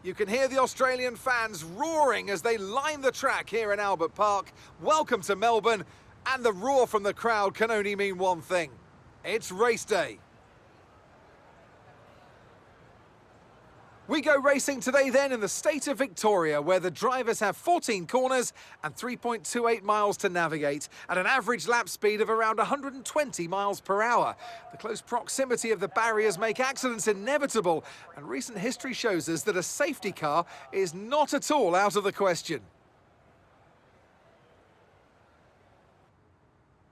You can hear the Australian fans roaring as they line the track here in Albert Park. Welcome to Melbourne, and the roar from the crowd can only mean one thing. It's race day. We go racing today then in the state of Victoria, where the drivers have 14 corners and 3.28 miles to navigate at an average lap speed of around 120 miles per hour. The close proximity of the barriers make accidents inevitable, and recent history shows us that a safety car is not at all out of the question.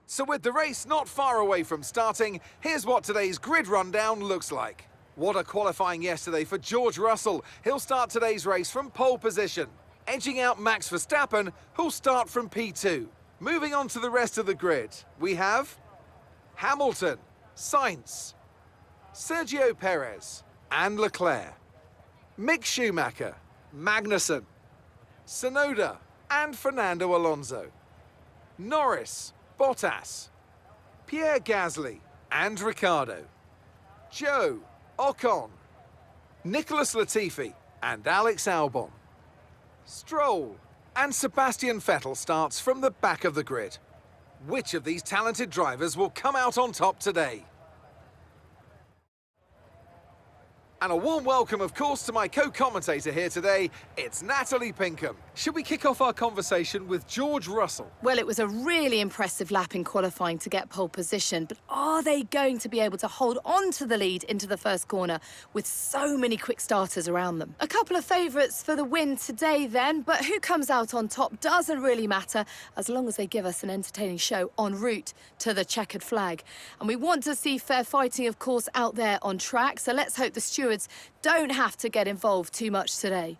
So with the race not far away from starting, here's what today's grid rundown looks like. What a qualifying yesterday for George Russell. He'll start today's race from pole position, edging out Max Verstappen, who'll start from P2. Moving on to the rest of the grid, we have Hamilton, Sainz, Sergio Perez and Leclerc, Mick Schumacher, Magnussen, Tsunoda and Fernando Alonso, Norris, Bottas, Pierre Gasly and Ricciardo, Joe, Ocon, Nicholas Latifi and Alex Albon, Stroll and Sebastian Vettel starts from the back of the grid. Which of these talented drivers will come out on top today? And a warm welcome, of course, to my co-commentator here today. It's Natalie Pinkham. Should we kick off our conversation with George Russell? Well, it was a really impressive lap in qualifying to get pole position, but are they going to be able to hold on to the lead into the first corner with so many quick starters around them? A couple of favourites for the win today then, but who comes out on top doesn't really matter as long as they give us an entertaining show en route to the checkered flag. And we want to see fair fighting, of course, out there on track, so let's hope the stewards don't have to get involved too much today.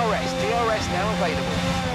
DRS. DRS now available.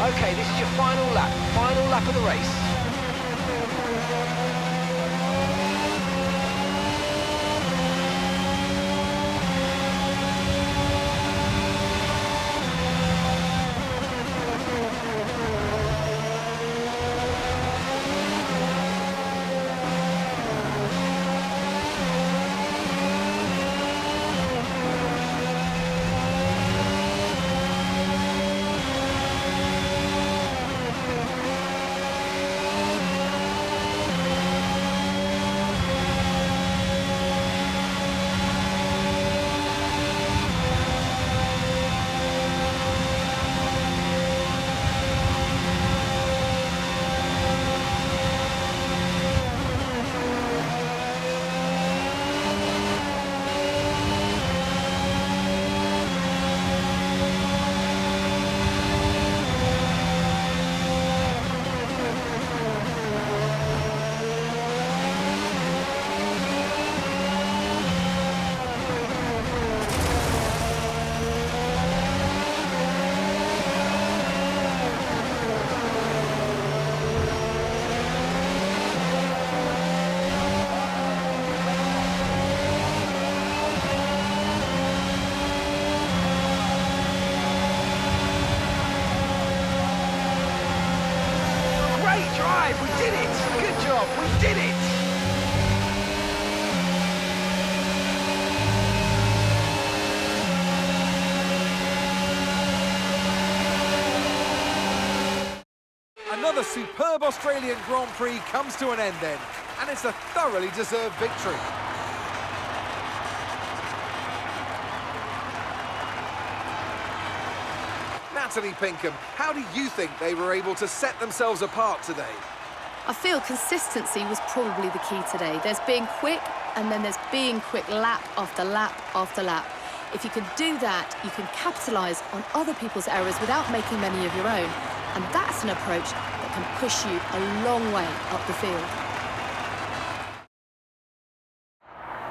Okay, this is your final lap of the race. We did it! Good job, we did it! Another superb Australian Grand Prix comes to an end then, and it's a thoroughly deserved victory. Natalie Pinkham, how do you think they were able to set themselves apart today? I feel consistency was probably the key today. There's being quick, and then there's being quick lap after lap after lap. If you can do that, you can capitalise on other people's errors without making many of your own. And that's an approach that can push you a long way up the field.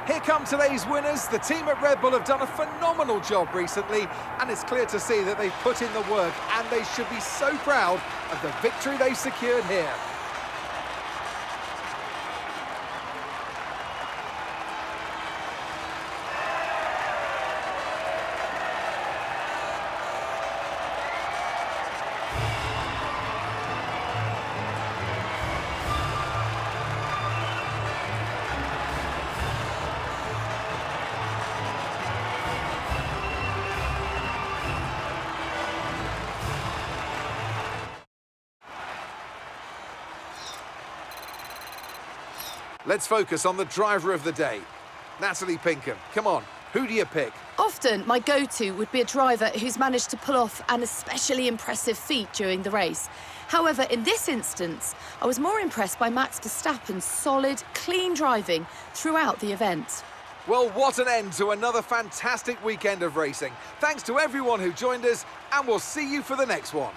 Here come today's winners. The team at Red Bull have done a phenomenal job recently, and it's clear to see that they've put in the work, and they should be so proud of the victory they've secured here. Let's focus on the driver of the day. Natalie Pinkham, come on, who do you pick? Often, my go-to would be a driver who's managed to pull off an especially impressive feat during the race. However, in this instance, I was more impressed by Max Verstappen's solid, clean driving throughout the event. Well, what an end to another fantastic weekend of racing. Thanks to everyone who joined us, and we'll see you for the next one.